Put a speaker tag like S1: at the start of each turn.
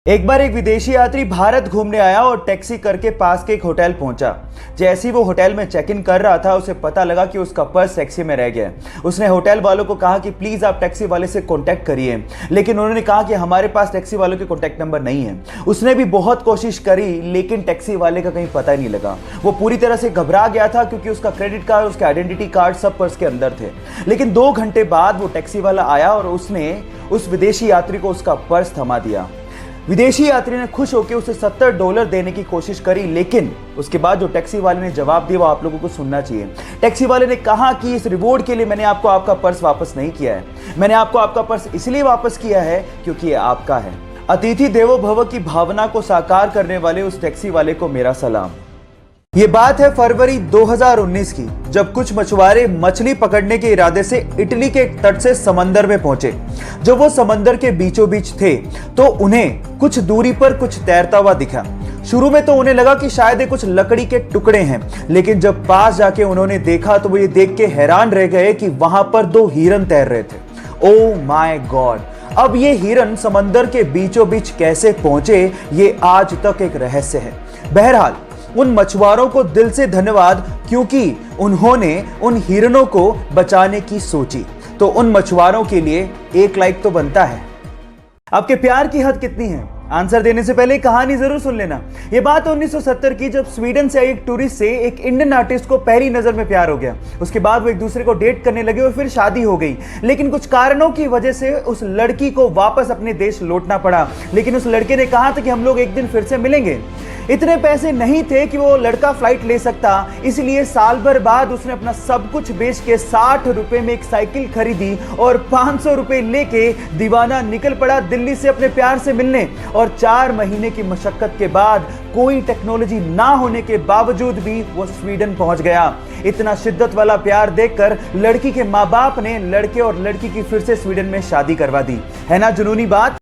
S1: एक बार एक विदेशी यात्री भारत घूमने आया और टैक्सी करके पास के एक होटल पहुंचा। जैसे ही वो होटल में चेक इन कर रहा था, उसे पता लगा कि उसका पर्स टैक्सी में रह गया है। उसने होटल वालों को कहा कि प्लीज आप टैक्सी वाले से कांटेक्ट करिए, लेकिन उन्होंने कहा कि हमारे पास टैक्सी वालों के कांटेक्ट नंबर नहीं है। उसने भी बहुत कोशिश करी, लेकिन टैक्सी वाले का कहीं पता ही नहीं लगा। वो पूरी तरह से घबरा गया था क्योंकि उसका क्रेडिट कार्ड, उसका आइडेंटिटी कार्ड सब पर्स के अंदर थे। लेकिन 2 घंटे बाद वो टैक्सी वाला आया और उसने उस विदेशी यात्री को उसका पर्स थमा दिया। विदेशी यात्री ने खुश होकर उसे $70 देने की कोशिश करी, लेकिन उसके बाद जो टैक्सी वाले ने जवाब दिया वो आप लोगों को सुनना चाहिए। टैक्सी वाले ने कहा कि इस रिवॉर्ड के लिए मैंने आपको आपका पर्स वापस नहीं किया है, मैंने आपको आपका पर्स इसलिए वापस किया है क्योंकि ये आपका है। अतिथि देवो भव की भावना को साकार करने वाले उस टैक्सी वाले को मेरा सलाम। ये बात है फरवरी 2019 की, जब कुछ मछुआरे मछली पकड़ने के इरादे से इटली के एक तट से समंदर में पहुंचे। जब वो समंदर के बीचों बीच थे तो उन्हें कुछ दूरी पर कुछ तैरता हुआ दिखा। शुरू में तो उन्हें लगा कि शायद ये कुछ लकड़ी के टुकड़े हैं, लेकिन जब पास जाके उन्होंने देखा तो वो ये देख के हैरान रह गए कि वहां पर 2 हिरन तैर रहे थे। Oh my God! अब ये हिरन समंदर के बीचों बीच कैसे पहुंचे, ये आज तक एक रहस्य है। बहरहाल उन मछुआरों को दिल से धन्यवाद, क्योंकि उन्होंने उन हिरणों को बचाने की सोची। तो उन मछुआरों के लिए 1 लाइक तो बनता है। आपके प्यार की हद कितनी है? आंसर देने से पहले कहानी जरूर सुन लेना। यह बात 1970 की, जब स्वीडन से आई एक टूरिस्ट से एक इंडियन आर्टिस्ट को पहली नजर में प्यार हो गया। उसके बाद वो एक दूसरे को डेट करने लगे और फिर शादी हो गई। लेकिन कुछ कारणों की वजह से उस लड़की को वापस अपने देश लौटना पड़ा। लेकिन उस लड़के ने कहा था कि हम लोग एक दिन फिर से मिलेंगे। इतने पैसे नहीं थे कि वो लड़का फ्लाइट ले सकता, इसलिए साल भर बाद उसने अपना सब कुछ बेच के 60 रुपए में एक साइकिल खरीदी और 500 रुपए लेके दीवाना निकल पड़ा दिल्ली से अपने प्यार से मिलने। और 4 महीने की मशक्कत के बाद, कोई टेक्नोलॉजी ना होने के बावजूद भी वो स्वीडन पहुंच गया। इतना शिद्दत वाला प्यार देखकर लड़की के माँ बाप ने लड़के और लड़की की फिर से स्वीडन में शादी करवा दी। है ना जुनूनी बात?